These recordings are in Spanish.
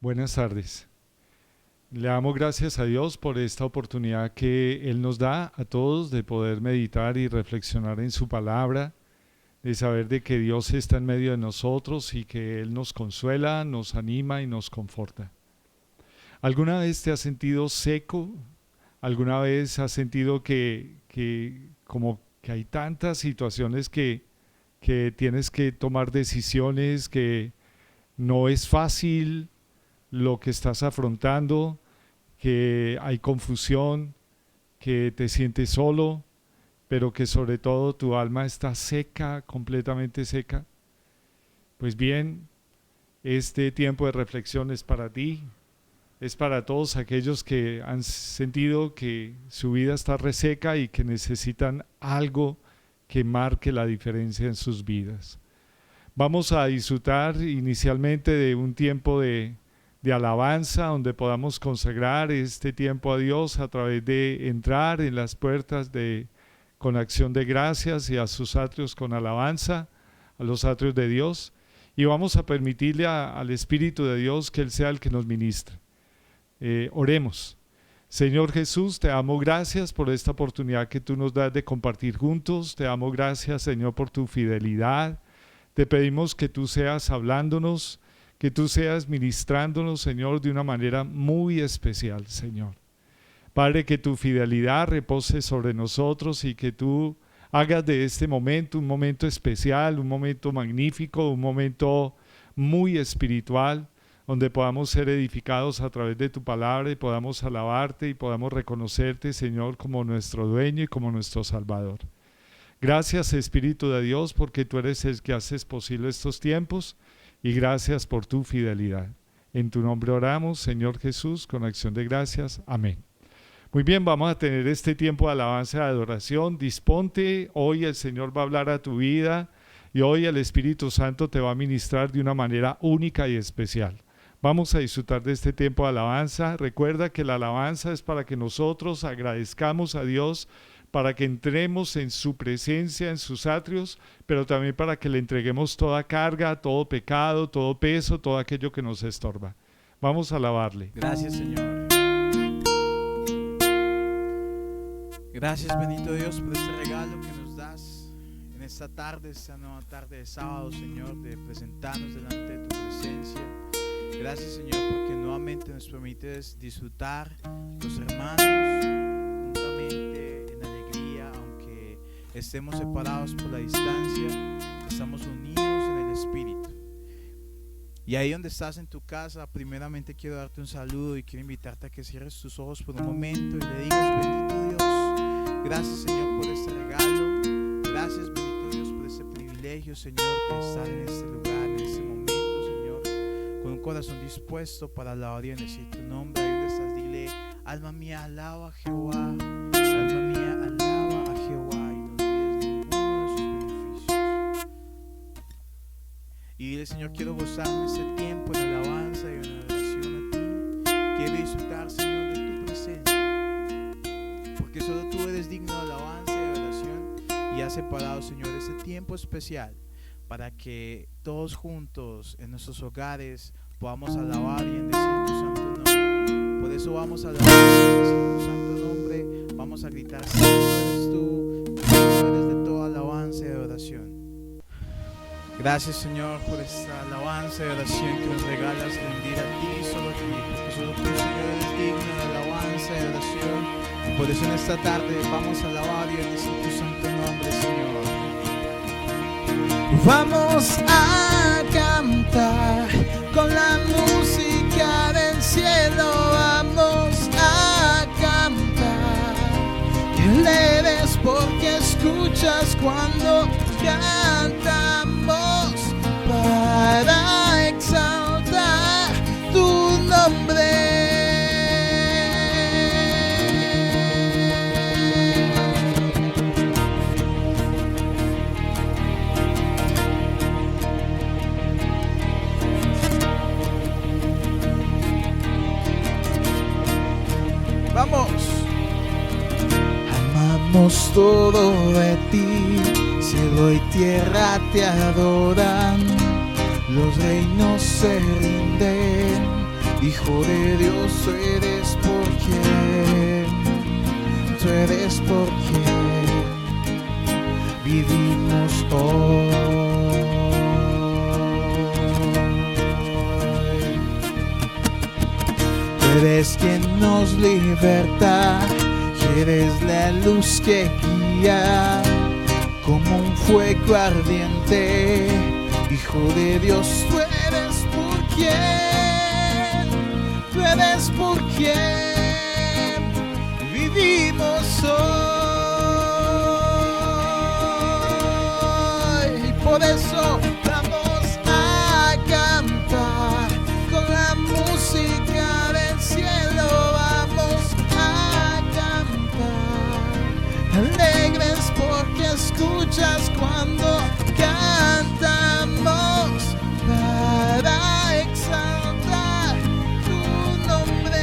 Buenas tardes. Le damos gracias a Dios por esta oportunidad que Él nos da a todos de poder meditar y reflexionar en su palabra, de saber de que Dios está en medio de nosotros y que Él nos consuela, nos anima y nos conforta. ¿Alguna vez te has sentido seco? ¿Alguna vez has sentido como que hay tantas situaciones que tienes que tomar decisiones, que no es fácil lo que estás afrontando, que hay confusión, que te sientes solo, pero que sobre todo tu alma está seca, completamente seca? Pues bien, este tiempo de reflexión es para ti, es para todos aquellos que han sentido que su vida está reseca y que necesitan algo que marque la diferencia en sus vidas. Vamos a disfrutar inicialmente de un tiempo de alabanza, donde podamos consagrar este tiempo a Dios a través de entrar en las puertas con acción de gracias y a sus atrios con alabanza, a los atrios de Dios, y vamos a permitirle al Espíritu de Dios que Él sea el que nos ministre. Oremos. Señor Jesús, te damos gracias por esta oportunidad que tú nos das de compartir juntos. Te damos gracias, Señor, por tu fidelidad. Te pedimos que tú seas hablándonos, que tú seas ministrándonos, Señor, de una manera muy especial, Señor. Padre, que tu fidelidad repose sobre nosotros y que tú hagas de este momento un momento especial, un momento magnífico, un momento muy espiritual, donde podamos ser edificados a través de tu palabra y podamos alabarte y podamos reconocerte, Señor, como nuestro dueño y como nuestro Salvador. Gracias, Espíritu de Dios, porque tú eres el que haces posible estos tiempos, y gracias por tu fidelidad. En tu nombre oramos, Señor Jesús, con acción de gracias. Amén. Muy bien, vamos a tener este tiempo de alabanza y de adoración. Disponte, hoy el Señor va a hablar a tu vida y hoy el Espíritu Santo te va a ministrar de una manera única y especial. Vamos a disfrutar de este tiempo de alabanza. Recuerda que la alabanza es para que nosotros agradezcamos a Dios, para que entremos en su presencia, en sus atrios, pero también para que le entreguemos toda carga, todo pecado, todo peso, todo aquello que nos estorba. Vamos a alabarle. Gracias, Señor. Gracias, bendito Dios, por este regalo que nos das en esta tarde, esta nueva tarde de sábado, Señor, de presentarnos delante de tu presencia. Gracias, Señor, porque nuevamente nos permites disfrutar los hermanos juntamente en alegría, aunque estemos separados por la distancia, estamos unidos en el Espíritu. Y ahí donde estás en tu casa, primeramente quiero darte un saludo y quiero invitarte a que cierres tus ojos por un momento y le digas: bendito Dios, gracias, Señor, por este regalo. Gracias, bendito Dios, por este privilegio, Señor, de estar en este lugar, en este momento, Señor, con un corazón dispuesto para alabar y bendecir tu nombre. Ahí donde estás, dile: alma mía, alaba a Jehová. Alma mía, alaba a Jehová, y no olvides ninguno de sus beneficios. Y dile: Señor, quiero gozarme este tiempo en alabanza y en adoración a ti. Quiero disfrutar, Señor, de tu presencia, porque solo tú eres digno de alabanza y de adoración, y has separado, Señor, este tiempo especial para que todos juntos en nuestros hogares podamos alabar y bendecir tu santo nombre. Por eso vamos a alabar y bendecir tu santo nombre. Vamos a gritar: Señor, eres tú, digno eres de toda alabanza y adoración. Gracias, Señor, por esta alabanza y oración que nos regalas, rendir a ti, solo a ti, porque solo tú, Señor, eres digno de alabanza y oración. Por eso en esta tarde vamos a alabar y bendecir tu santo nombre, Señor. Vamos a cantar con la música del cielo, vamos a cantar. Que le des porque escuchas cuando cantamos para exaltar tu nombre. Vamos. Amamos todo de ti, cielo y tierra te adoran, los reinos se rinden Hijo de Dios, tú eres por quien, tú eres por quien vivimos hoy. Tú eres quien nos liberta, eres la luz que guía como un fuego ardiente. Hijo de Dios, tú eres por quien, tú eres por quien vivimos hoy. Y por eso vamos a cantar con la música del cielo. Vamos a cantar alegres porque escuchas cuando cantamos para exaltar tu nombre.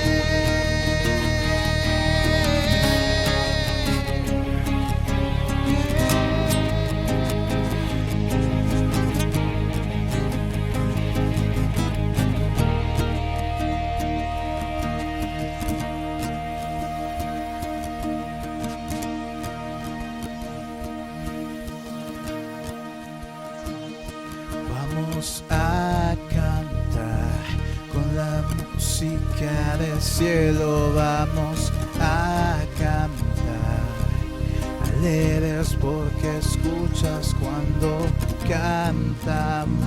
Vamos a cantar con la música del cielo. Vamos a cantar alegres porque escuchas cuando cantamos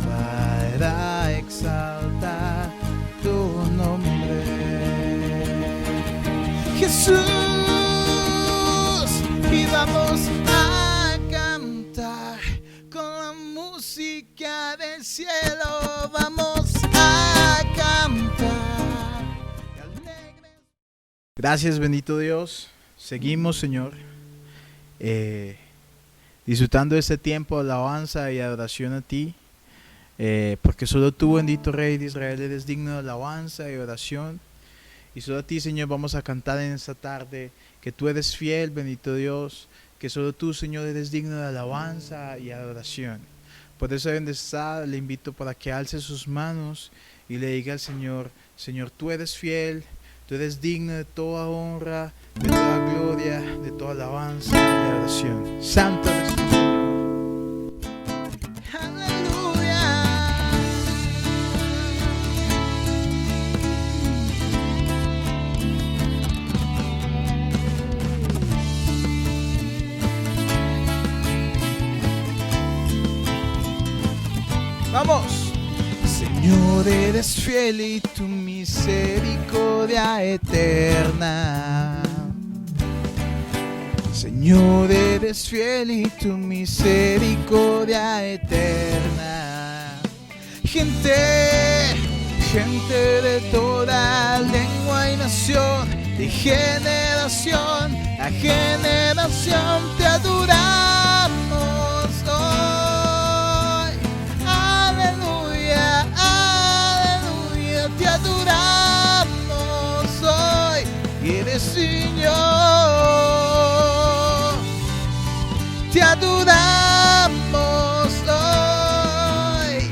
para exaltar tu nombre, Jesús. Y vamos a cantar con la música del cielo. Vamos a cantar alegres. Gracias, bendito Dios. Seguimos, Señor, disfrutando este tiempo de alabanza y adoración a ti, porque solo tú, bendito Rey de Israel, eres digno de alabanza y oración. Y solo a ti, Señor, vamos a cantar en esta tarde, que tú eres fiel, bendito Dios, que solo tú, Señor, eres digno de alabanza y adoración. Por eso, donde está, le invito para que alce sus manos y le diga al Señor: Señor, tú eres fiel, tú eres digno de toda honra, de toda gloria, de toda alabanza y adoración. Santo eres tú, Señor. Vamos. Señor, eres fiel y tu misericordia eterna. Señor, eres fiel y tu misericordia eterna. Gente de toda lengua y nación, de generación a generación te adoramos hoy. Aleluya, aleluya, te adoramos hoy. Y eres Señor, te adoramos hoy.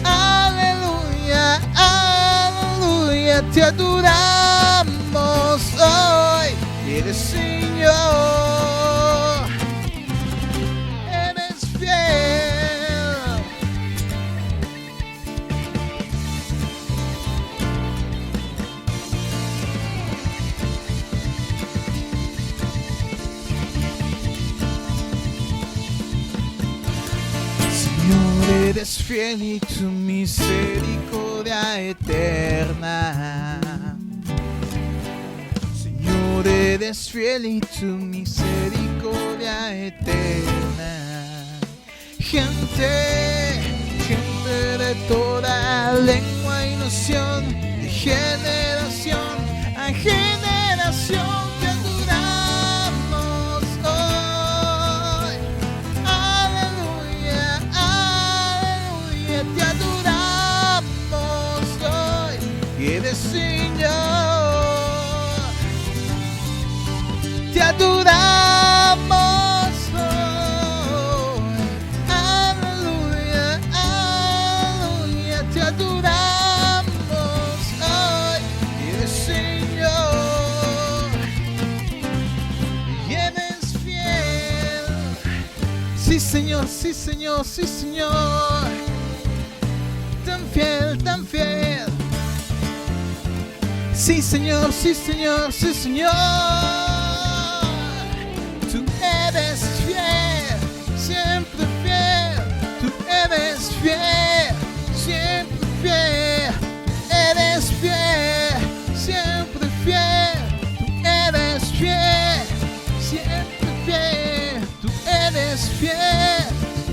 Aleluya, aleluya, te adoramos hoy. Eres Señor, eres fiel. Señor, eres fiel y tu misericordia eterna. Señor, eres fiel y tu misericordia eterna. Gente de toda lengua y nación, de generación a generación te adoramos hoy. Aleluya, aleluya, te adoramos hoy. Y eres Señor, te adoramos hoy. Aleluya, aleluya, te adoramos Señor, sí, Señor, sí, Señor. Tan fiel, tan fiel. Sí, Señor, sí, Señor, sí, Señor. Tú eres fiel, siempre fiel. Tú eres fiel, siempre fiel. Eres fiel, siempre fiel. Tú eres fiel, siempre fiel. Tú eres fiel,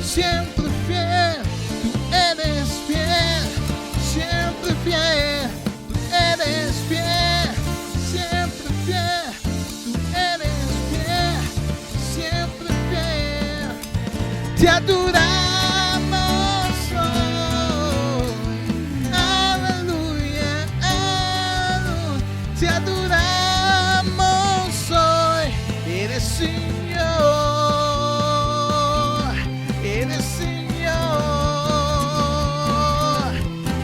siempre fiel. Tú eres fiel, siempre fiel. Tú eres fiel, siempre fiel. Tú eres fiel, siempre fiel. Te adoramos hoy. Aleluya, aleluya. Te adoramos hoy. Eres Señor, eres Señor,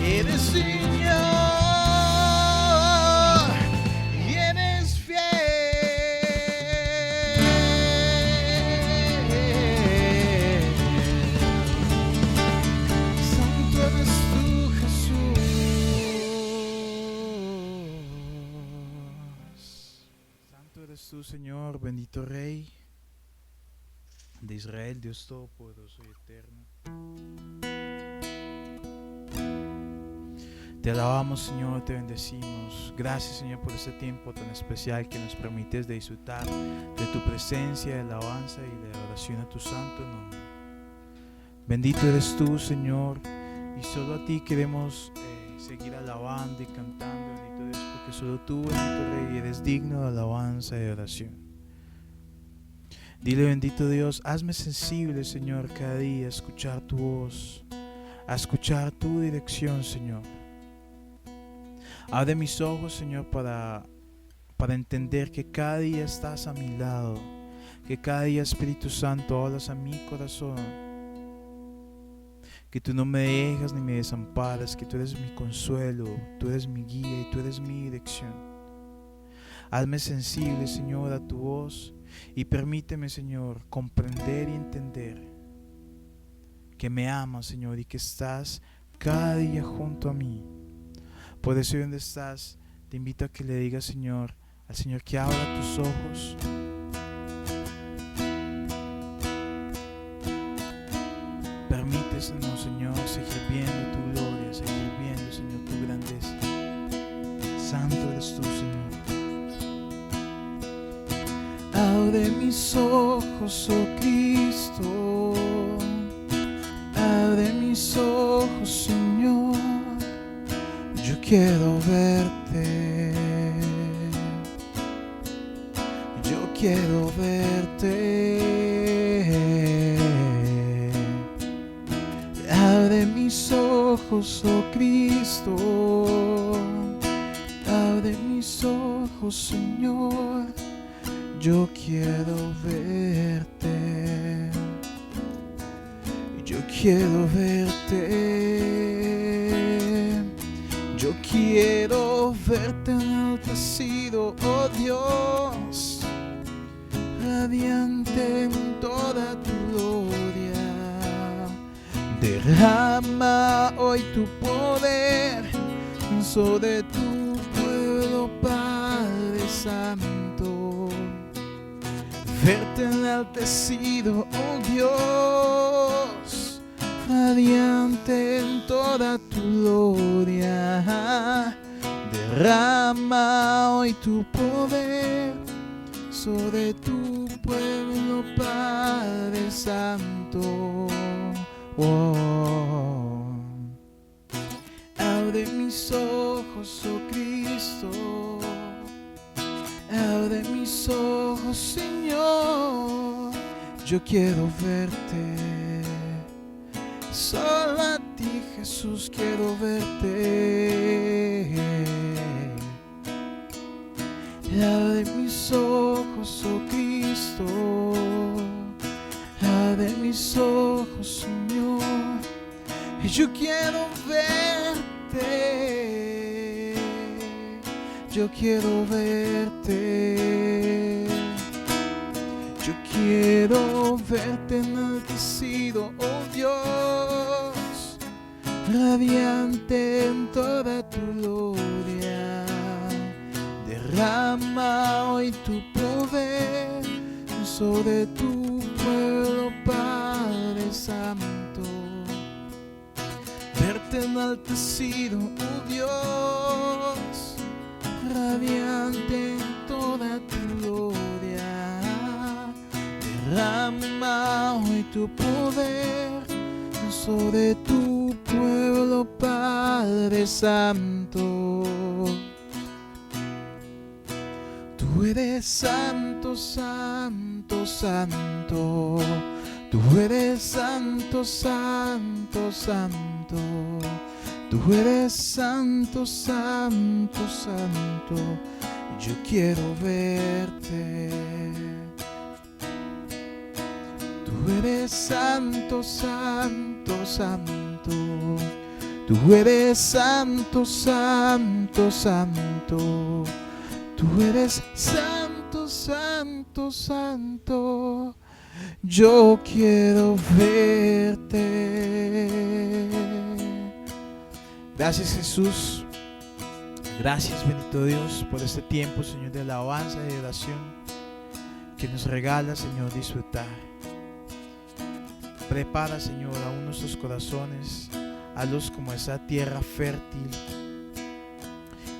eres Señor, y eres fiel. Santo eres tú, Jesús. Santo eres tú, Señor, bendito Rey de Israel, Dios Todopoderoso y Eterno. Te alabamos, Señor, te bendecimos. Gracias, Señor, por este tiempo tan especial que nos permites de disfrutar de tu presencia, de alabanza y de oración a tu santo nombre. Bendito eres tú, Señor, y solo a ti queremos seguir alabando y cantando, bendito Dios, porque solo tú, bendito Rey, eres digno de alabanza y de oración. Dile, bendito Dios, hazme sensible, Señor, cada día a escuchar tu voz, a escuchar tu dirección, Señor. Abre mis ojos, Señor, para entender que cada día estás a mi lado, que cada día, Espíritu Santo, hablas a mi corazón, que tú no me dejas ni me desamparas, que tú eres mi consuelo, tú eres mi guía y tú eres mi dirección. Hazme sensible, Señor, a tu voz y permíteme, Señor, comprender y entender que me amas, Señor, y que estás cada día junto a mí. Por eso, donde estás, te invito a que le digas, Señor, al Señor que abra tus ojos. Permítenos, Señor, seguir viendo tu gloria, seguir viendo, Señor, tu grandeza. Santo eres tú, Señor. Abre mis ojos, oh Cristo. Abre mis ojos, Señor. Yo quiero verte. Yo quiero verte. Abre mis ojos, oh Cristo. Abre mis ojos, Señor. Yo quiero verte. Yo quiero verte. Yo quiero verte enaltecido, oh Dios, radiante en toda tu gloria. Derrama hoy tu poder sobre tu pueblo, Padre Santo. Verte enaltecido, oh Dios, radiante en toda tu gloria. Derrama hoy tu poder sobre tu pueblo, Padre Santo. Oh. Abre mis ojos, oh Cristo. Abre mis ojos, Señor. Yo quiero verte. Solo a ti, Jesús, quiero verte. Abre mis ojos, oh Cristo. Abre mis ojos, Señor. Yo quiero verte. Yo quiero verte. Yo quiero verte enaltecido, oh Dios, radiante en toda tu gloria. Derrama hoy tu poder sobre tu pueblo, Padre Santo. Verte enaltecido, oh Dios, radiante en toda tu gloria. Derrama hoy tu poder sobre tu pueblo, Padre Santo. Tú eres santo, santo, santo. Tú eres santo, santo, santo. Tú eres santo, santo, santo. Yo quiero verte. Tú eres santo, santo, santo. Tú eres santo, santo, santo. Tú eres santo, santo, santo. Yo quiero verte. Gracias, Jesús. Gracias, bendito Dios, por este tiempo, Señor, de alabanza y de oración que nos regala, Señor, disfrutar. Prepara, Señor, aún nuestros corazones, hazlos como esa tierra fértil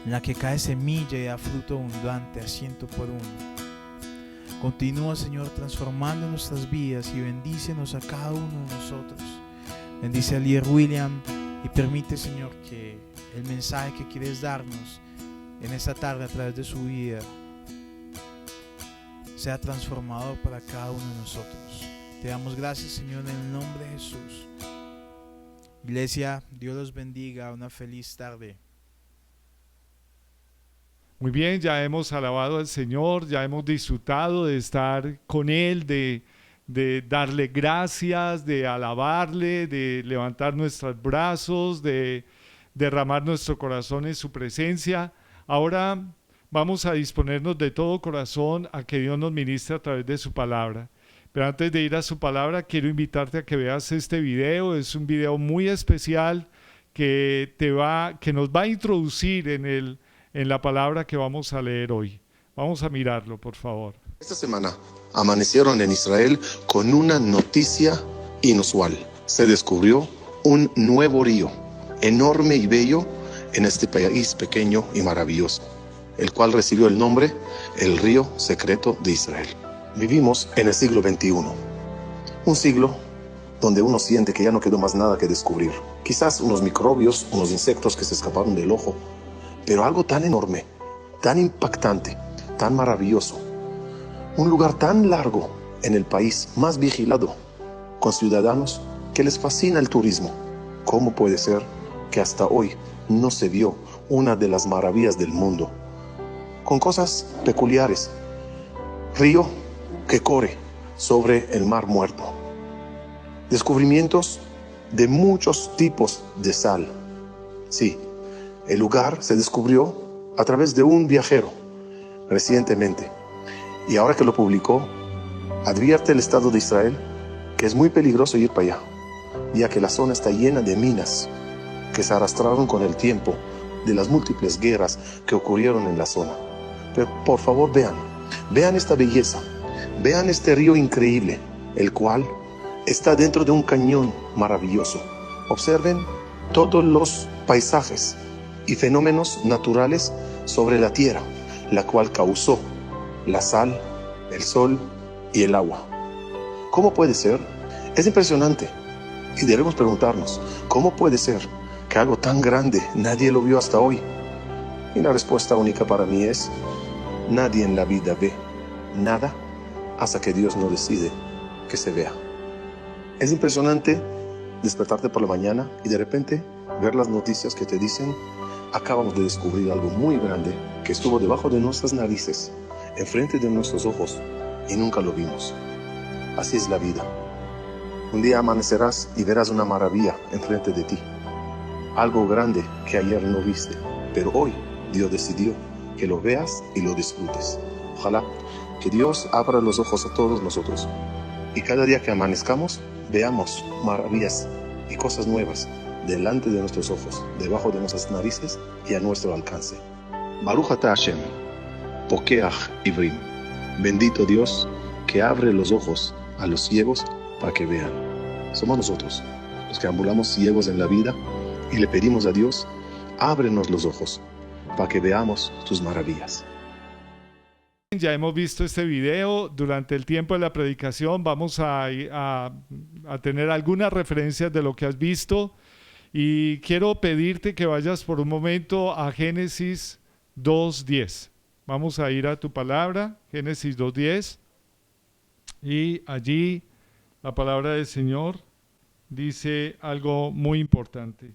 en la que cae semilla y da fruto abundante a 100 por 1. Continúa, Señor, transformando nuestras vidas y bendícenos a cada uno de nosotros. Bendice a líder William y permite, Señor, que el mensaje que quieres darnos en esta tarde a través de su vida sea transformador para cada uno de nosotros. Te damos gracias, Señor, en el nombre de Jesús. Iglesia, Dios los bendiga. Una feliz tarde. Muy bien, ya hemos alabado al Señor, ya hemos disfrutado de estar con Él, de darle gracias, de alabarle, de levantar nuestros brazos, de derramar nuestro corazón en su presencia. Ahora vamos a disponernos de todo corazón a que Dios nos ministre a través de su palabra. Pero antes de ir a su palabra, quiero invitarte a que veas este video. Es un video muy especial que nos va a introducir en la palabra que vamos a leer hoy. Vamos a mirarlo, por favor. Esta semana amanecieron en Israel con una noticia inusual. Se descubrió un nuevo río, enorme y bello, en este país pequeño y maravilloso, el cual recibió el nombre el río secreto de Israel. Vivimos en el siglo XXI, un siglo donde uno siente que ya no quedó más nada que descubrir. Quizás unos microbios, unos insectos que se escaparon del ojo, pero algo tan enorme, tan impactante, tan maravilloso. Un lugar tan largo en el país más vigilado, con ciudadanos que les fascina el turismo. ¿Cómo puede ser que hasta hoy no se vio una de las maravillas del mundo? Con cosas peculiares. Río que corre sobre el mar muerto. Descubrimientos de muchos tipos de sal. Sí, el lugar se descubrió a través de un viajero recientemente. Y ahora que lo publicó, advierte el Estado de Israel que es muy peligroso ir para allá, ya que la zona está llena de minas que se arrastraron con el tiempo de las múltiples guerras que ocurrieron en la zona. Pero por favor vean esta belleza, vean este río increíble, el cual está dentro de un cañón maravilloso. Observen todos los paisajes y fenómenos naturales sobre la tierra, la cual causó la sal, el sol y el agua. ¿Cómo puede ser? Es impresionante y debemos preguntarnos, ¿cómo puede ser que algo tan grande nadie lo vio hasta hoy? Y la respuesta única para mí es: nadie en la vida ve nada hasta que Dios no decide que se vea. Es impresionante despertarte por la mañana y de repente ver las noticias que te dicen: acabamos de descubrir algo muy grande que estuvo debajo de nuestras narices, enfrente de nuestros ojos, y nunca lo vimos. Así es la vida. Un día amanecerás y verás una maravilla enfrente de ti, algo grande que ayer no viste, pero hoy Dios decidió que lo veas y lo disfrutes. Ojalá Que Dios abra los ojos a todos nosotros. Y cada día que amanezcamos, veamos maravillas y cosas nuevas delante de nuestros ojos, debajo de nuestras narices y a nuestro alcance. Baruch atah Hashem, Pokeach Ivrim. Bendito Dios que abre los ojos a los ciegos para que vean. Somos nosotros los que ambulamos ciegos en la vida y le pedimos a Dios, ábrenos los ojos para que veamos tus maravillas. Ya hemos visto este video. Durante el tiempo de la predicación vamos a tener algunas referencias de lo que has visto, y quiero pedirte que vayas por un momento a Génesis 2:10. Vamos a ir a tu palabra, Génesis 2:10, y allí la palabra del Señor dice algo muy importante.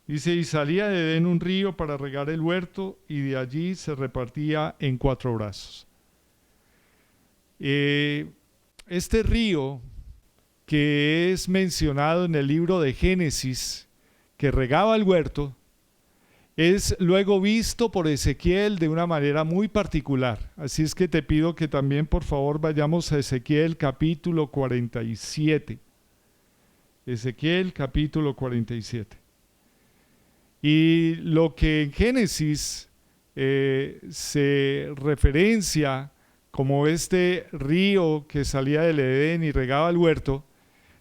Dice: y salía de Edén un río para regar el huerto, y de allí se repartía en 4 brazos. Este río que es mencionado en el libro de Génesis, que regaba el huerto, es luego visto por Ezequiel de una manera muy particular. Así es que te pido que también por favor vayamos a Ezequiel capítulo 47. Ezequiel capítulo 47. Y lo que en Génesis se referencia como este río que salía del Edén y regaba el huerto,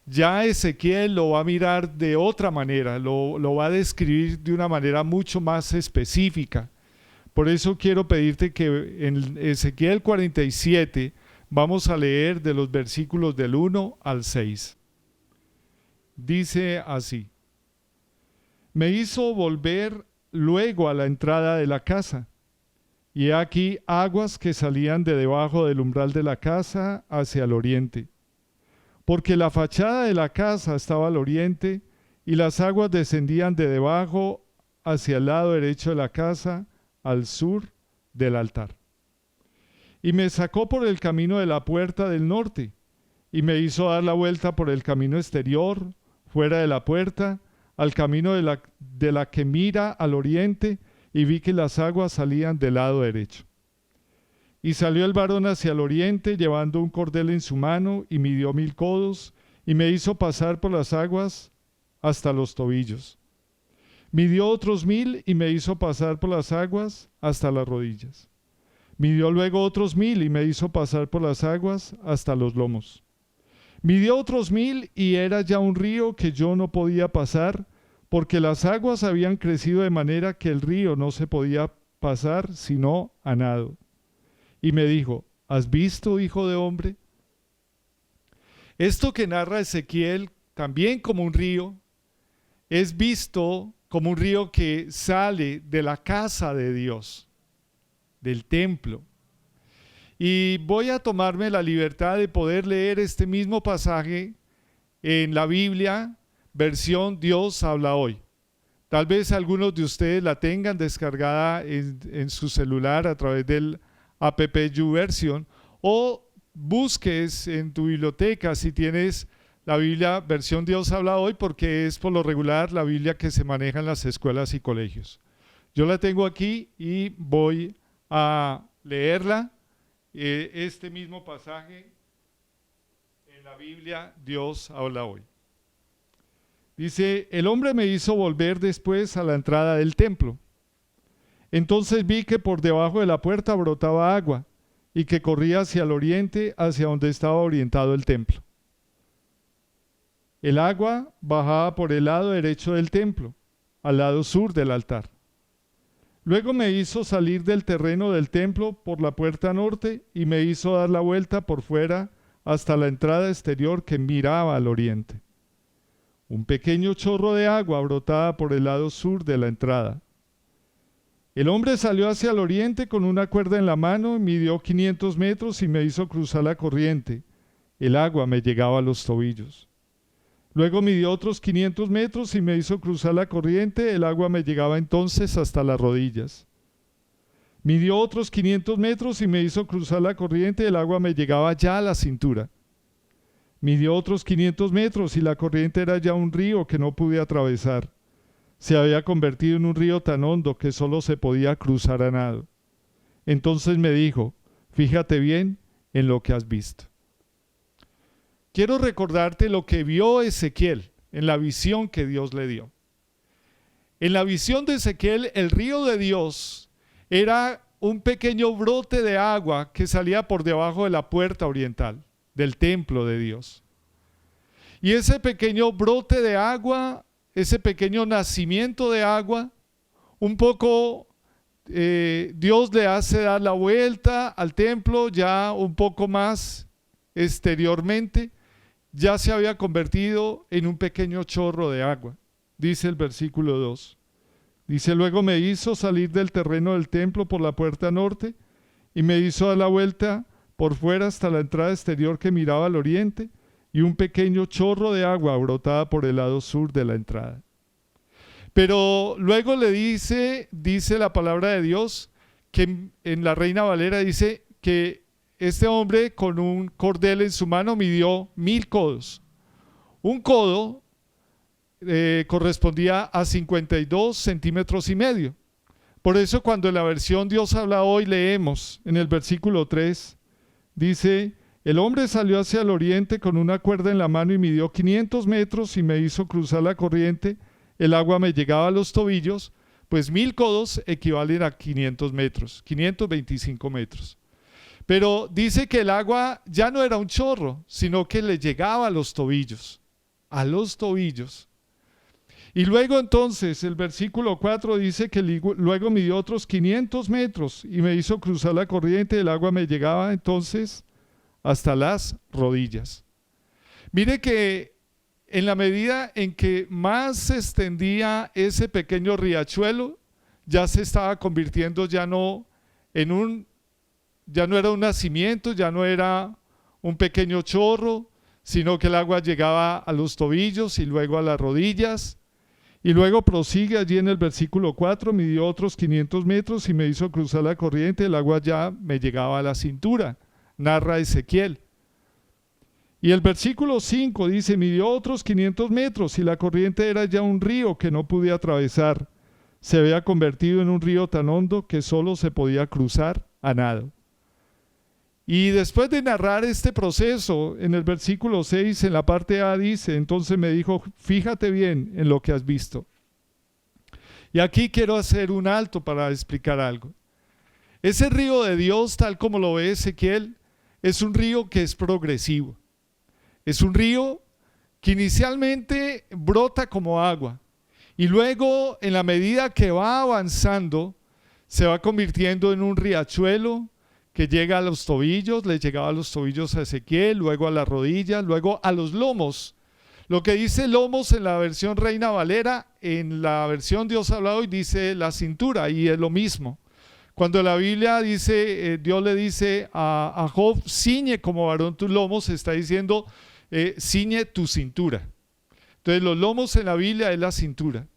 ya Ezequiel lo va a mirar de otra manera, lo va a describir de una manera mucho más específica. Por eso quiero pedirte que en Ezequiel 47 vamos a leer de los versículos del 1 al 6. Dice así: me hizo volver luego a la entrada de la casa, y he aquí aguas que salían de debajo del umbral de la casa hacia el oriente, porque la fachada de la casa estaba al oriente, y las aguas descendían de debajo hacia el lado derecho de la casa, al sur del altar. Y me sacó por el camino de la puerta del norte, y me hizo dar la vuelta por el camino exterior, fuera de la puerta, al camino de la que mira al oriente, y vi que las aguas salían del lado derecho. Y salió el varón hacia el oriente, llevando un cordel en su mano, y midió 1000 codos, y me hizo pasar por las aguas hasta los tobillos. Midió otros 1000, y me hizo pasar por las aguas hasta las rodillas. Midió luego otros 1000, y me hizo pasar por las aguas hasta los lomos. Midió otros 1000, y era ya un río que yo no podía pasar, porque las aguas habían crecido de manera que el río no se podía pasar sino a nado. Y me dijo: ¿has visto, hijo de hombre? Esto que narra Ezequiel, también como un río, es visto como un río que sale de la casa de Dios, del templo. Y voy a tomarme la libertad de poder leer este mismo pasaje en la Biblia, versión Dios habla hoy. Tal vez algunos de ustedes la tengan descargada en su celular a través del app YouVersion, o busques en tu biblioteca si tienes la Biblia versión Dios habla hoy, porque es por lo regular la Biblia que se maneja en las escuelas y colegios. Yo la tengo aquí y voy a leerla, este mismo pasaje en la Biblia Dios habla hoy. Dice: el hombre me hizo volver después a la entrada del templo. Entonces vi que por debajo de la puerta brotaba agua, y que corría hacia el oriente, hacia donde estaba orientado el templo. El agua bajaba por el lado derecho del templo, al lado sur del altar. Luego me hizo salir del terreno del templo por la puerta norte, y me hizo dar la vuelta por fuera hasta la entrada exterior que miraba al oriente. Un pequeño chorro de agua brotaba por el lado sur de la entrada. El hombre salió hacia el oriente con una cuerda en la mano, midió 500 metros y me hizo cruzar la corriente. El agua me llegaba a los tobillos. Luego midió otros 500 metros y me hizo cruzar la corriente. El agua me llegaba entonces hasta las rodillas. Midió otros 500 metros y me hizo cruzar la corriente. El agua me llegaba ya a la cintura. Midió otros 500 metros y la corriente era ya un río que no pude atravesar. Se había convertido en un río tan hondo que solo se podía cruzar a nado. Entonces me dijo: fíjate bien en lo que has visto. Quiero recordarte lo que vio Ezequiel en la visión que Dios le dio. En la visión de Ezequiel, el río de Dios era un pequeño brote de agua que salía por debajo de la puerta oriental del templo de Dios. Y ese pequeño brote de agua, ese pequeño nacimiento de agua, un poco Dios le hace dar la vuelta al templo ya un poco más exteriormente, ya se había convertido en un pequeño chorro de agua. Dice el versículo 2. Dice, luego me hizo salir del terreno del templo por la puerta norte y me hizo dar la vuelta por fuera hasta la entrada exterior que miraba al oriente, y un pequeño chorro de agua brotaba por el lado sur de la entrada. Pero luego le dice la palabra de Dios, que en la Reina Valera dice que este hombre con un cordel en su mano midió 1000 codos. Un codo correspondía a 52 centímetros y medio. Por eso cuando en la versión Dios habla hoy leemos en el versículo 3, dice, el hombre salió hacia el oriente con una cuerda en la mano y midió 500 metros y me hizo cruzar la corriente. El agua me llegaba a los tobillos, pues 1000 codos equivalen a 500 metros, 525 metros. Pero dice que el agua ya no era un chorro, sino que le llegaba a los tobillos, a los tobillos. Y luego entonces el versículo 4 dice que luego midió otros 500 metros y me hizo cruzar la corriente, el agua me llegaba entonces hasta las rodillas. Mire que en la medida en que más se extendía ese pequeño riachuelo, ya se estaba convirtiendo ya no era un nacimiento, ya no era un pequeño chorro, sino que el agua llegaba a los tobillos y luego a las rodillas. Y luego prosigue allí en el versículo 4, midió otros 500 metros y me hizo cruzar la corriente, el agua ya me llegaba a la cintura, narra Ezequiel. Y el versículo 5 dice, midió otros 500 metros y la corriente era ya un río que no pude atravesar. Se había convertido en un río tan hondo que solo se podía cruzar a nado. Y después de narrar este proceso, en el versículo 6, en la parte A dice, entonces me dijo, fíjate bien en lo que has visto. Y aquí quiero hacer un alto para explicar algo. Ese río de Dios, tal como lo ve Ezequiel, es un río que es progresivo. Es un río que inicialmente brota como agua y luego, en la medida que va avanzando, se va convirtiendo en un riachuelo que llega a los tobillos, le llegaba a los tobillos a Ezequiel, luego a las rodillas, luego a los lomos. Lo que dice lomos en la versión Reina Valera, en la versión Dios habla hoy dice la cintura, y es lo mismo. Cuando la Biblia dice, Dios le dice a Job, ciñe como varón tus lomos, está diciendo, ciñe tu cintura. Entonces los lomos en la Biblia es la cintura.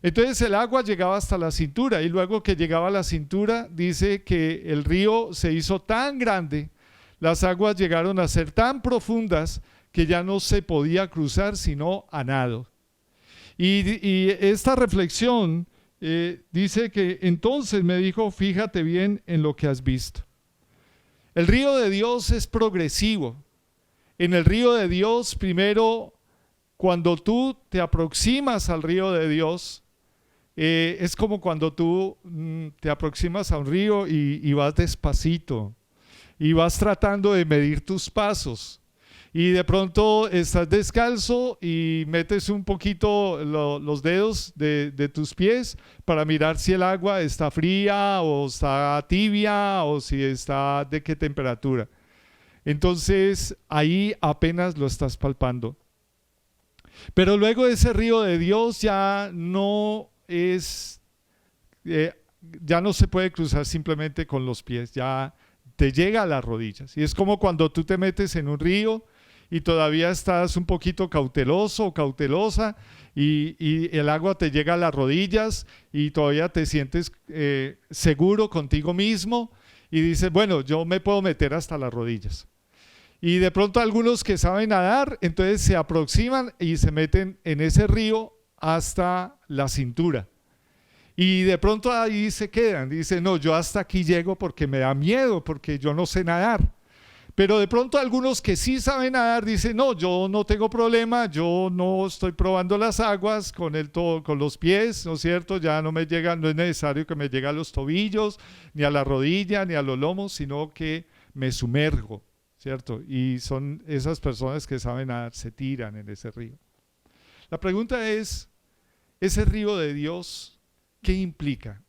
Entonces el agua llegaba hasta la cintura y luego que llegaba a la cintura dice que el río se hizo tan grande, las aguas llegaron a ser tan profundas que ya no se podía cruzar sino a nado. Y esta reflexión dice que entonces me dijo, fíjate bien en lo que has visto. El río de Dios es progresivo. En el río de Dios, primero, cuando tú te aproximas al río de Dios, es como cuando tú te aproximas a un río y vas despacito y vas tratando de medir tus pasos y de pronto estás descalzo y metes un poquito los dedos de tus pies para mirar si el agua está fría o está tibia o si está de qué temperatura. Entonces ahí apenas lo estás palpando. Pero luego ese río de Dios ya no se puede cruzar simplemente con los pies, ya te llega a las rodillas. Y es como cuando tú te metes en un río y todavía estás un poquito cauteloso o cautelosa y el agua te llega a las rodillas y todavía te sientes seguro contigo mismo y dices, bueno, yo me puedo meter hasta las rodillas. Y de pronto algunos que saben nadar, entonces se aproximan y se meten en ese río hasta la cintura. Y de pronto ahí se quedan, dicen, no, yo hasta aquí llego porque me da miedo, porque yo no sé nadar. Pero de pronto algunos que sí saben nadar dicen, no, yo no tengo problema, yo no estoy probando las aguas con los pies, ¿no es cierto? Ya no me llega, no es necesario que me llegue a los tobillos, ni a la rodilla, ni a los lomos, sino que me sumerjo, ¿cierto? Y son esas personas que saben nadar, se tiran en ese río. La pregunta es, ¿ese río de Dios qué implica?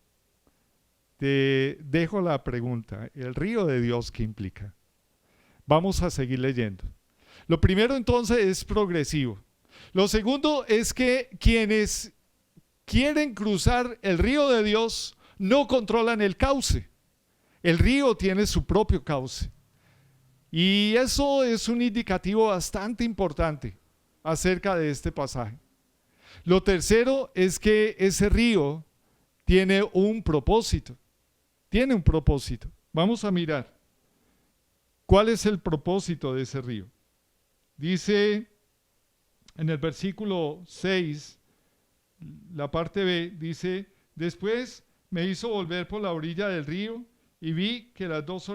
Te dejo la pregunta, ¿el río de Dios qué implica? Vamos a seguir leyendo. Lo primero entonces es progresivo. Lo segundo es que quienes quieren cruzar el río de Dios no controlan el cauce. El río tiene su propio cauce. Y eso es un indicativo bastante importante acerca de este pasaje. Lo tercero es que ese río tiene un propósito. Tiene un propósito. Vamos a mirar. ¿Cuál es el propósito de ese río? Dice en el versículo 6, la parte B, dice, después me hizo volver por la orilla del río y vi que en las dos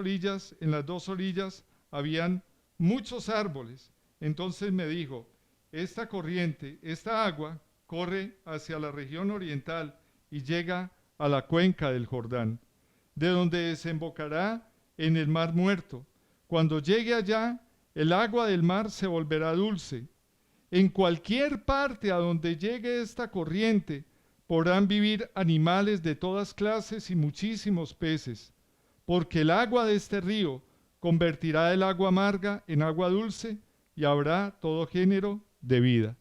orillas habían muchos árboles. Entonces me dijo, esta corriente, esta agua, corre hacia la región oriental y llega a la cuenca del Jordán, de donde desembocará en el Mar Muerto. Cuando llegue allá, el agua del mar se volverá dulce. En cualquier parte a donde llegue esta corriente, podrán vivir animales de todas clases y muchísimos peces, porque el agua de este río convertirá el agua amarga en agua dulce y habrá todo género de vida.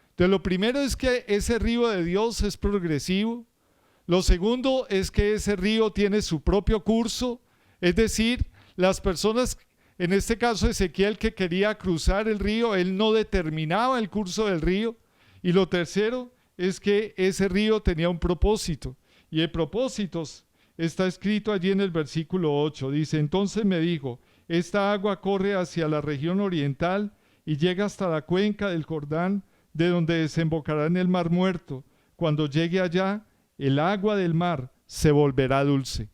Entonces, lo primero es que ese río de Dios es progresivo. Lo segundo es que ese río tiene su propio curso, es decir, las personas, en este caso Ezequiel que quería cruzar el río, él no determinaba el curso del río. Y lo tercero es que ese río tenía un propósito. Y el propósito está escrito allí en el versículo 8. Dice, entonces me dijo, esta agua corre hacia la región oriental y llega hasta la cuenca del Jordán, de donde desembocará en el Mar Muerto. Cuando llegue allá, el agua del mar se volverá dulce.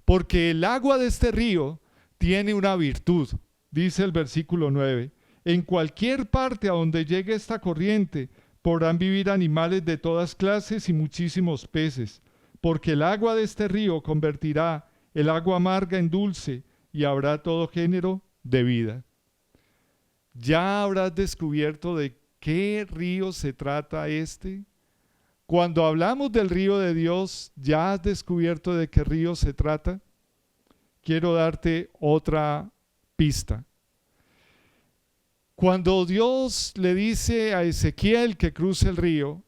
Porque el agua de este río tiene una virtud, dice el versículo 9. En cualquier parte a donde llegue esta corriente podrán vivir animales de todas clases y muchísimos peces, porque el agua de este río convertirá el agua amarga en dulce y habrá todo género de vida. Ya habrás descubierto de qué río se trata este. Cuando hablamos del río de Dios, ¿ya has descubierto de qué río se trata? Quiero darte otra pista. Cuando Dios le dice a Ezequiel que cruce el río,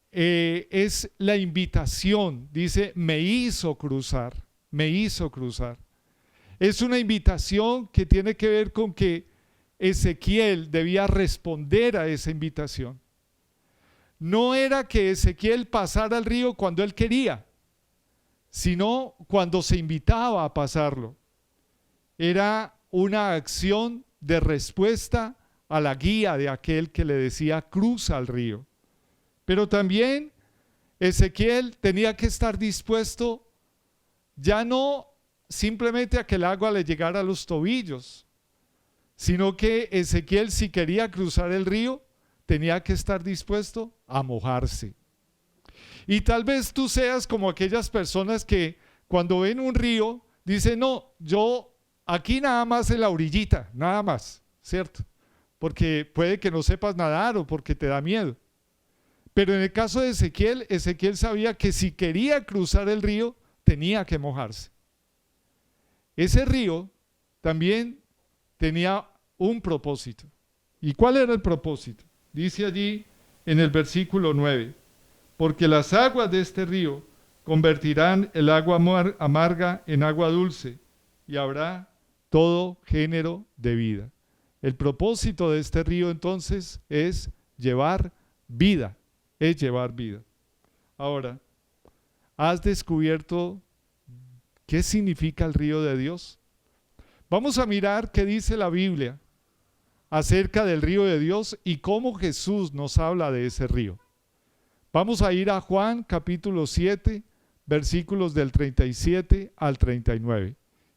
es la invitación, dice, me hizo cruzar. Es una invitación que tiene que ver con que Ezequiel debía responder a esa invitación. No era que Ezequiel pasara el río cuando él quería, sino cuando se invitaba a pasarlo. Era una acción de respuesta a la guía de aquel que le decía cruza el río. Pero también Ezequiel tenía que estar dispuesto ya no simplemente a que el agua le llegara a los tobillos, sino que Ezequiel, si quería cruzar el río, tenía que estar dispuesto a mojarse. Y tal vez tú seas como aquellas personas que cuando ven un río dicen, no, yo aquí nada más en la orillita, nada más, ¿cierto? Porque puede que no sepas nadar o porque te da miedo. Pero en el caso de Ezequiel, Ezequiel sabía que si quería cruzar el río, tenía que mojarse. Ese río también tenía un propósito. ¿Y cuál era el propósito? Dice allí en el versículo 9, porque las aguas de este río convertirán el agua amarga en agua dulce y habrá todo género de vida. El propósito de este río entonces es llevar vida, Ahora, ¿has descubierto qué significa el río de Dios? Vamos a mirar qué dice la Biblia acerca del río de Dios y cómo Jesús nos habla de ese río. Vamos a ir a Juan capítulo 7, versículos del 37 al 39.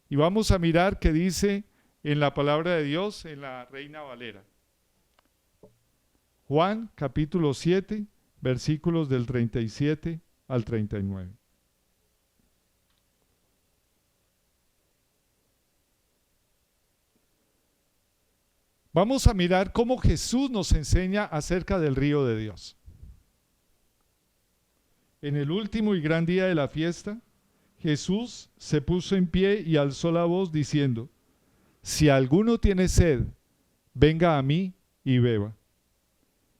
Y vamos a mirar qué dice en la palabra de Dios, en la Reina Valera. Juan capítulo 7, versículos del 37 al 39. Vamos a mirar cómo Jesús nos enseña acerca del río de Dios. En el último y gran día de la fiesta, Jesús se puso en pie y alzó la voz diciendo: si alguno tiene sed, venga a mí y beba.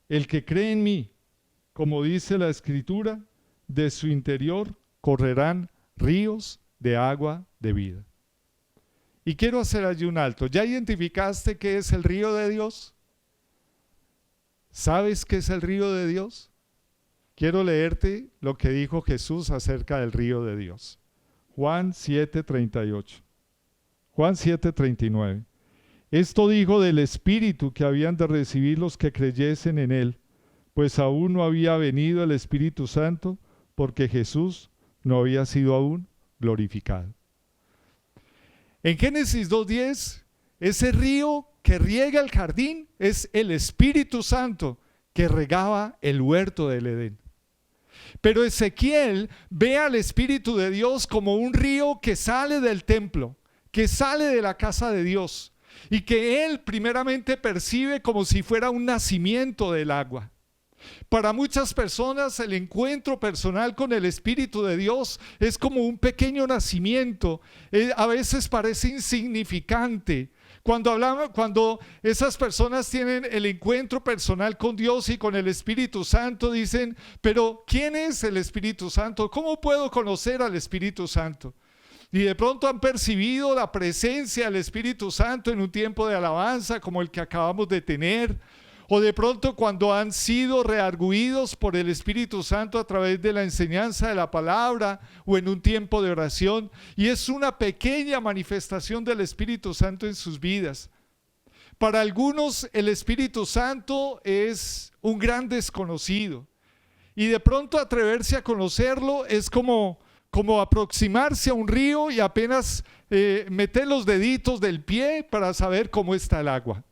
El que cree en mí, como dice la Escritura, de su interior correrán ríos de agua de vida. Y quiero hacer allí un alto. ¿Ya identificaste qué es el río de Dios? ¿Sabes qué es el río de Dios? Quiero leerte lo que dijo Jesús acerca del río de Dios. Juan 7:38. Juan 7:39. Esto dijo del Espíritu que habían de recibir los que creyesen en Él, pues aún no había venido el Espíritu Santo, porque Jesús no había sido aún glorificado. En Génesis 2:10, ese río que riega el jardín es el Espíritu Santo que regaba el huerto del Edén. Pero Ezequiel ve al Espíritu de Dios como un río que sale del templo, que sale de la casa de Dios, y que él primeramente percibe como si fuera un nacimiento del agua. Para muchas personas el encuentro personal con el Espíritu de Dios es como un pequeño nacimiento. A veces parece insignificante. Cuando esas personas tienen el encuentro personal con Dios y con el Espíritu Santo, dicen: pero ¿quién es el Espíritu Santo? ¿Cómo puedo conocer al Espíritu Santo? Y de pronto han percibido la presencia del Espíritu Santo en un tiempo de alabanza como el que acabamos de tener, o de pronto cuando han sido redarguidos por el Espíritu Santo a través de la enseñanza de la palabra o en un tiempo de oración, y es una pequeña manifestación del Espíritu Santo en sus vidas. Para algunos el Espíritu Santo es un gran desconocido, y de pronto atreverse a conocerlo es como aproximarse a un río y apenas meter los deditos del pie para saber cómo está el agua.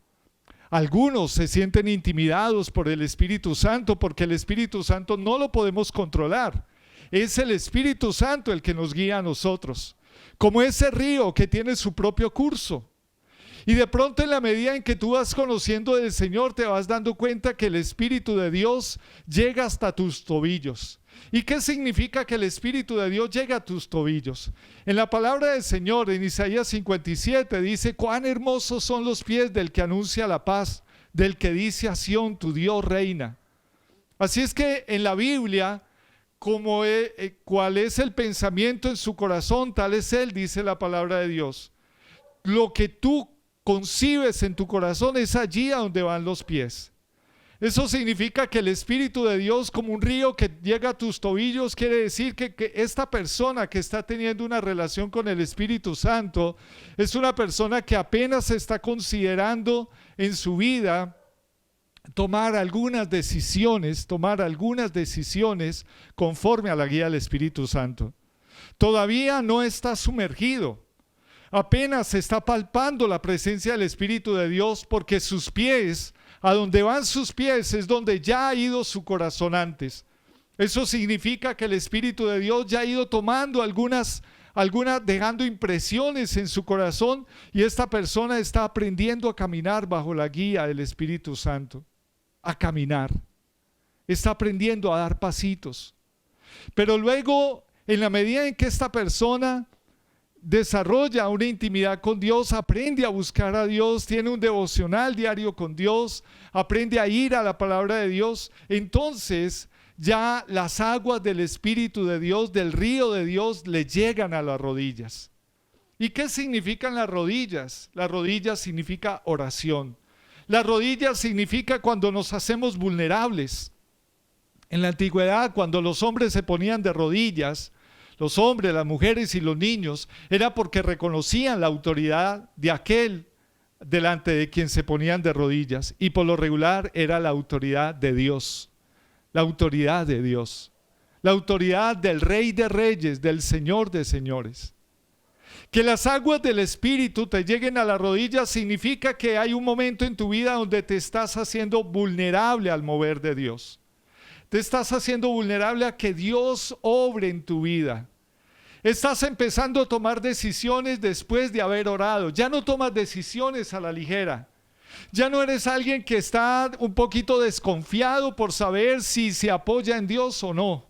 Algunos se sienten intimidados por el Espíritu Santo porque el Espíritu Santo no lo podemos controlar. Es el Espíritu Santo el que nos guía a nosotros, como ese río que tiene su propio curso. Y de pronto, en la medida en que tú vas conociendo del Señor, te vas dando cuenta que el Espíritu de Dios llega hasta tus tobillos. ¿Y qué significa que el Espíritu de Dios llega a tus tobillos? En la palabra del Señor, en Isaías 57, dice: cuán hermosos son los pies del que anuncia la paz, del que dice a Sión, tu Dios reina. Así es que en la Biblia, cuál es el pensamiento en su corazón, tal es él, dice la palabra de Dios. Lo que tú concibes en tu corazón es allí a donde van los pies. Eso significa que el Espíritu de Dios, como un río que llega a tus tobillos, quiere decir que esta persona que está teniendo una relación con el Espíritu Santo es una persona que apenas está considerando en su vida tomar algunas decisiones conforme a la guía del Espíritu Santo. Todavía no está sumergido. Apenas está palpando la presencia del Espíritu de Dios, porque sus pies, a donde van sus pies, es donde ya ha ido su corazón antes. Eso significa que el Espíritu de Dios ya ha ido tomando algunas dejando impresiones en su corazón, y esta persona está aprendiendo a caminar bajo la guía del Espíritu Santo. A caminar. Está aprendiendo a dar pasitos. Pero luego, en la medida en que esta persona desarrolla una intimidad con Dios, aprende a buscar a Dios, tiene un devocional diario con Dios, aprende a ir a la palabra de Dios, entonces ya las aguas del Espíritu de Dios, del río de Dios, le llegan a las rodillas. ¿Y qué significan las rodillas? Las rodillas significa oración. Las rodillas significa cuando nos hacemos vulnerables. En la antigüedad, cuando los hombres se ponían de rodillas, los hombres, las mujeres y los niños, era porque reconocían la autoridad de aquel delante de quien se ponían de rodillas, y por lo regular era la autoridad de Dios, la autoridad de Dios, la autoridad del Rey de Reyes, del Señor de Señores. Que las aguas del Espíritu te lleguen a las rodillas significa que hay un momento en tu vida donde te estás haciendo vulnerable al mover de Dios. Te estás haciendo vulnerable a que Dios obre en tu vida. Estás empezando a tomar decisiones después de haber orado. Ya no tomas decisiones a la ligera. Ya no eres alguien que está un poquito desconfiado por saber si se apoya en Dios o no.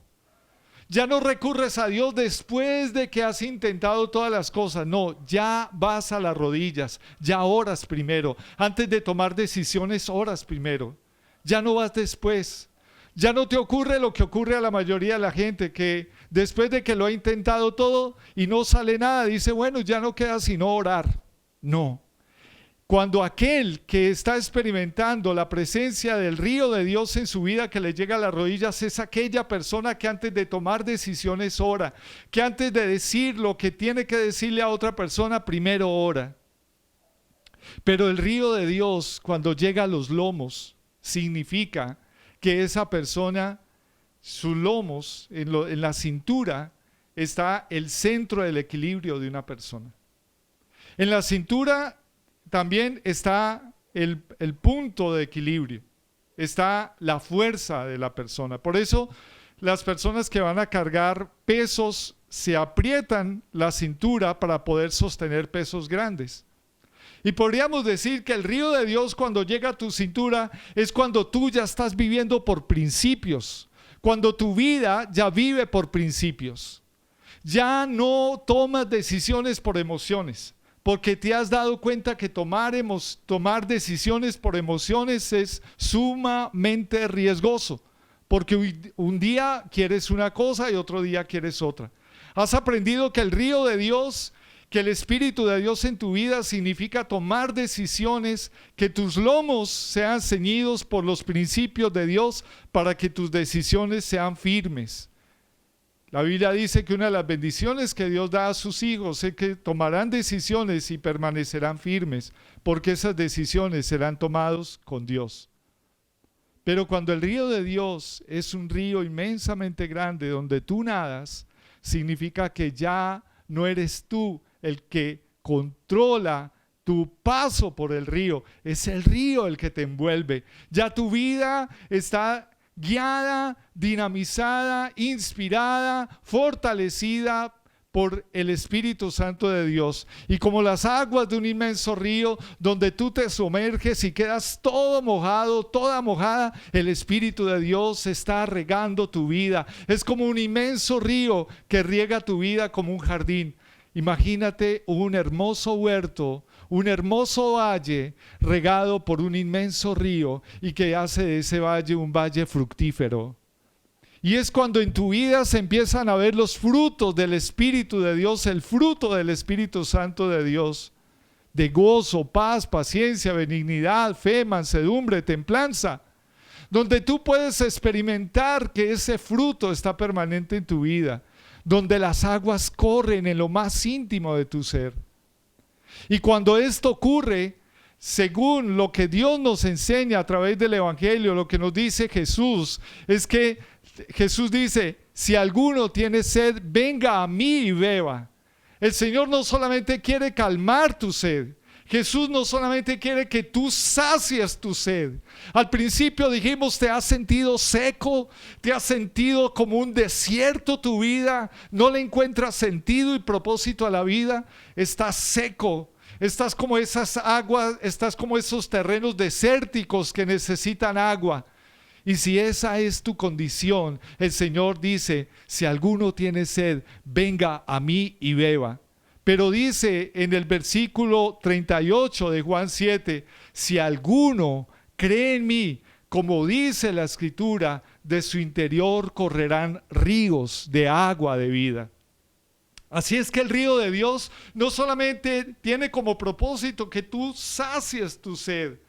Ya no recurres a Dios después de que has intentado todas las cosas. No, ya vas a las rodillas, ya oras primero. Antes de tomar decisiones, oras primero. Ya no vas después. Ya no te ocurre lo que ocurre a la mayoría de la gente, que después de que lo ha intentado todo y no sale nada, dice, bueno, ya no queda sino orar. No. Cuando aquel que está experimentando la presencia del río de Dios en su vida que le llega a las rodillas es aquella persona que antes de tomar decisiones ora, que antes de decir lo que tiene que decirle a otra persona primero ora. Pero el río de Dios cuando llega a los lomos significa que esa persona, sus lomos, en la cintura está el centro del equilibrio de una persona. En la cintura también está el punto de equilibrio, está la fuerza de la persona. Por eso las personas que van a cargar pesos se aprietan la cintura para poder sostener pesos grandes. Y podríamos decir que el río de Dios cuando llega a tu cintura es cuando tú ya estás viviendo por principios, cuando tu vida ya vive por principios. Ya no tomas decisiones por emociones. Porque te has dado cuenta que tomar decisiones por emociones es sumamente riesgoso. Porque un día quieres una cosa y otro día quieres otra. Has aprendido que el río de Dios, que el Espíritu de Dios en tu vida significa tomar decisiones, que tus lomos sean ceñidos por los principios de Dios para que tus decisiones sean firmes. La Biblia dice que una de las bendiciones que Dios da a sus hijos es que tomarán decisiones y permanecerán firmes, porque esas decisiones serán tomadas con Dios. Pero cuando el río de Dios es un río inmensamente grande donde tú nadas, significa que ya no eres tú el que controla tu paso por el río, es el río el que te envuelve. Ya tu vida está guiada, dinamizada, inspirada, fortalecida por el Espíritu Santo de Dios. Y como las aguas de un inmenso río donde tú te sumerges y quedas todo mojado, toda mojada, el Espíritu de Dios está regando tu vida. Es como un inmenso río que riega tu vida como un jardín. Imagínate un hermoso huerto, un hermoso valle regado por un inmenso río y que hace de ese valle un valle fructífero. Y es cuando en tu vida se empiezan a ver los frutos del Espíritu de Dios, el fruto del Espíritu Santo de Dios, de gozo, paz, paciencia, benignidad, fe, mansedumbre, templanza, donde tú puedes experimentar que ese fruto está permanente en tu vida, donde las aguas corren en lo más íntimo de tu ser. Y cuando esto ocurre, según lo que Dios nos enseña a través del Evangelio, lo que nos dice Jesús, es que Jesús dice, si alguno tiene sed, venga a mí y beba. El Señor no solamente quiere calmar tu sed, Jesús no solamente quiere que tú sacies tu sed. Al principio dijimos, te has sentido seco, te has sentido como un desierto tu vida, no le encuentras sentido y propósito a la vida, estás seco. Estás como esas aguas, estás como esos terrenos desérticos que necesitan agua. Y si esa es tu condición, el Señor dice, si alguno tiene sed, venga a mí y beba. Pero dice en el versículo 38 de Juan 7, si alguno cree en mí, como dice la Escritura, de su interior correrán ríos de agua de vida. Así es que el río de Dios no solamente tiene como propósito que tú sacies tu sed,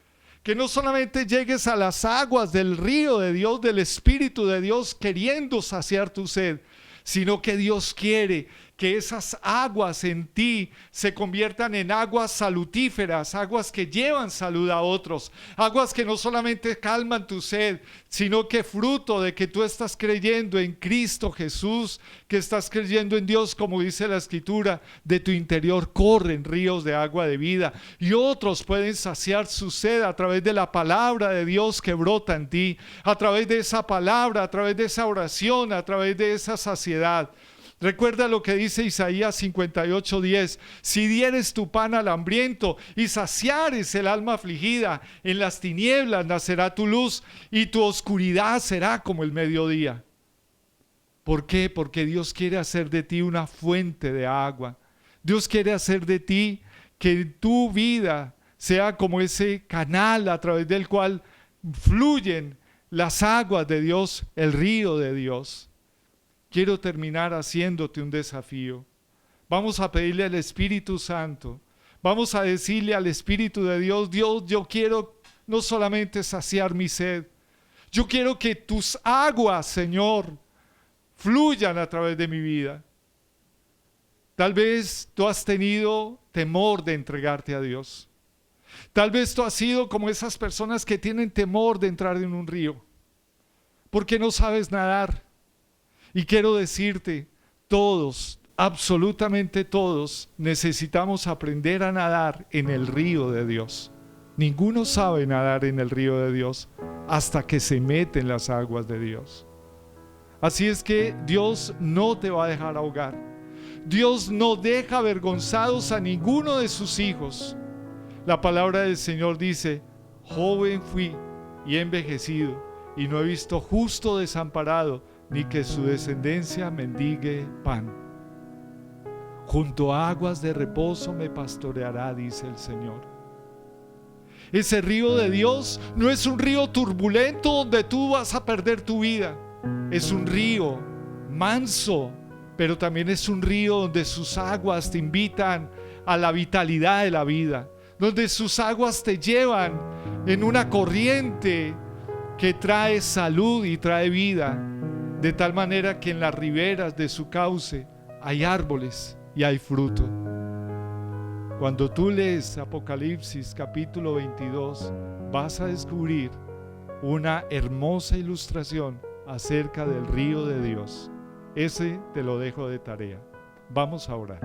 que no solamente llegues a las aguas del río de Dios, del Espíritu de Dios, queriendo saciar tu sed, sino que Dios quiere que esas aguas en ti se conviertan en aguas salutíferas, aguas que llevan salud a otros, aguas que no solamente calman tu sed, sino que fruto de que tú estás creyendo en Cristo Jesús, que estás creyendo en Dios, como dice la Escritura, de tu interior corren ríos de agua de vida, y otros pueden saciar su sed a través de la palabra de Dios que brota en ti, a través de esa palabra, a través de esa oración, a través de esa saciedad. Recuerda lo que dice Isaías 58:10: si dieres tu pan al hambriento y saciares el alma afligida, en las tinieblas nacerá tu luz y tu oscuridad será como el mediodía. ¿Por qué? Porque Dios quiere hacer de ti una fuente de agua. Dios quiere hacer de ti que tu vida sea como ese canal a través del cual fluyen las aguas de Dios, el río de Dios. Quiero terminar haciéndote un desafío. Vamos a pedirle al Espíritu Santo, vamos a decirle al Espíritu de Dios: Dios, yo quiero no solamente saciar mi sed, yo quiero que tus aguas, Señor, fluyan a través de mi vida. Tal vez tú has tenido temor de entregarte a Dios. Tal vez tú has sido como esas personas que tienen temor de entrar en un río, porque no sabes nadar. Y quiero decirte, todos, absolutamente todos, necesitamos aprender a nadar en el río de Dios. Ninguno sabe nadar en el río de Dios hasta que se mete en las aguas de Dios. Así es que Dios no te va a dejar ahogar. Dios no deja avergonzados a ninguno de sus hijos. La palabra del Señor dice: joven fui y he envejecido, y no he visto justo desamparado, ni que su descendencia mendigue pan. Junto a aguas de reposo me pastoreará, dice el Señor. Ese río de Dios no es un río turbulento donde tú vas a perder tu vida. Es un río manso, pero también es un río donde sus aguas te invitan a la vitalidad de la vida, donde sus aguas te llevan en una corriente que trae salud y trae vida, de tal manera que en las riberas de su cauce hay árboles y hay fruto. Cuando tú lees Apocalipsis capítulo 22, vas a descubrir una hermosa ilustración acerca del río de Dios. Ese te lo dejo de tarea. Vamos a orar.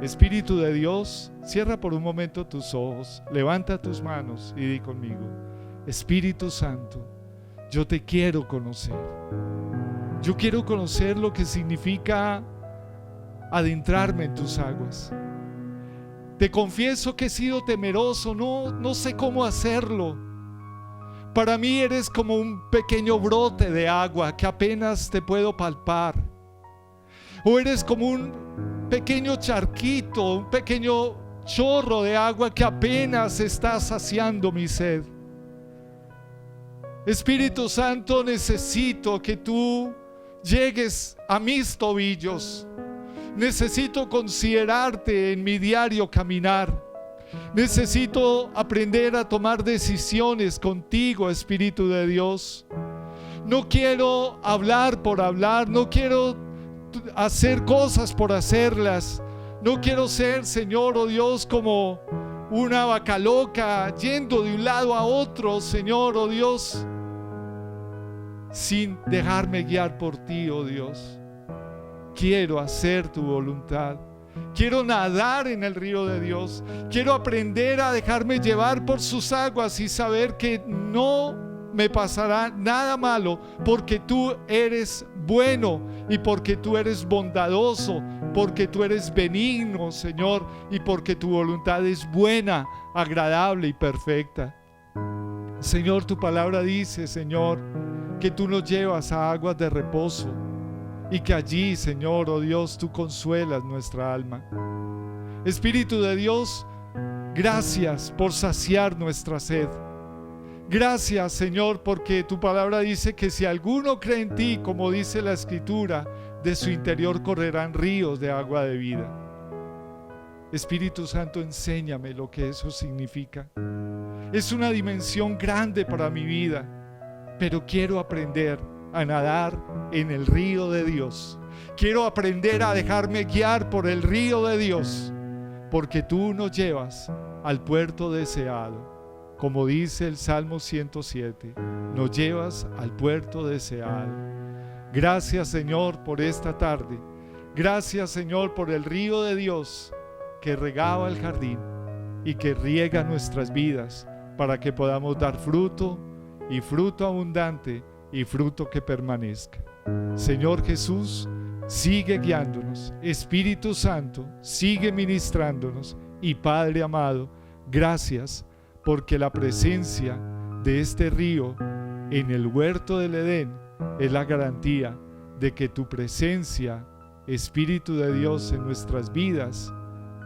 Espíritu de Dios, cierra por un momento tus ojos, levanta tus manos y di conmigo: Espíritu Santo, yo te quiero conocer. Yo quiero conocer lo que significa adentrarme en tus aguas. Te confieso que he sido temeroso, no sé cómo hacerlo. Para mí eres como un pequeño brote de agua que apenas te puedo palpar. O eres como un pequeño charquito, un pequeño chorro de agua que apenas está saciando mi sed. Espíritu Santo, necesito que tú llegues a mis tobillos. Necesito considerarte en mi diario caminar. Necesito aprender a tomar decisiones contigo, Espíritu de Dios. No quiero hablar por hablar, no quiero hacer cosas por hacerlas. No quiero ser, Señor, oh Dios, como una vaca loca yendo de un lado a otro, Señor, oh Dios, sin dejarme guiar por ti, oh Dios. Quiero hacer tu voluntad. Quiero nadar en el río de Dios. Quiero aprender a dejarme llevar por sus aguas y saber que no me pasará nada malo, porque tú eres bueno y porque tú eres bondadoso, porque tú eres benigno, Señor, y porque tu voluntad es buena, agradable y perfecta. Señor, tu palabra dice, Señor, que tú nos llevas a aguas de reposo y que allí, Señor, oh Dios, tú consuelas nuestra alma. Espíritu de Dios, gracias por saciar nuestra sed. Gracias, Señor, porque tu palabra dice que si alguno cree en ti, como dice la Escritura, de su interior correrán ríos de agua de vida. Espíritu Santo, enséñame lo que eso significa. Es una dimensión grande para mi vida, pero quiero aprender a nadar en el río de Dios. Quiero aprender a dejarme guiar por el río de Dios, porque tú nos llevas al puerto deseado. Como dice el Salmo 107, nos llevas al puerto deseado. Gracias, Señor, por esta tarde. Gracias, Señor, por el río de Dios que regaba el jardín y que riega nuestras vidas para que podamos dar fruto, y fruto abundante, y fruto que permanezca. Señor Jesús, sigue guiándonos. Espíritu Santo, sigue ministrándonos. Y Padre amado, gracias porque la presencia de este río en el huerto del Edén es la garantía de que tu presencia, Espíritu de Dios, en nuestras vidas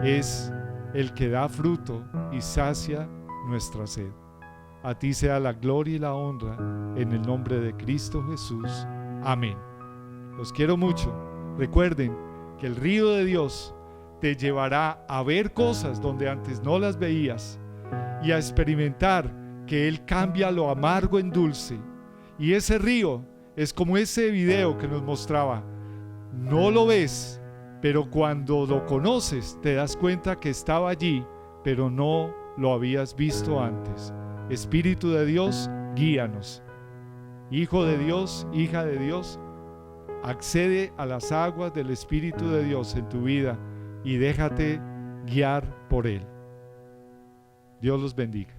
es el que da fruto y sacia nuestra sed. A ti sea la gloria y la honra en el nombre de Cristo Jesús. Amén. Los quiero mucho. Recuerden que el río de Dios te llevará a ver cosas donde antes no las veías y a experimentar que Él cambia lo amargo en dulce. Y ese río es como ese video que nos mostraba. No lo ves, pero cuando lo conoces te das cuenta que estaba allí, pero no lo habías visto antes. Espíritu de Dios, guíanos. Hijo de Dios, hija de Dios, accede a las aguas del Espíritu de Dios en tu vida y déjate guiar por Él. Dios los bendiga.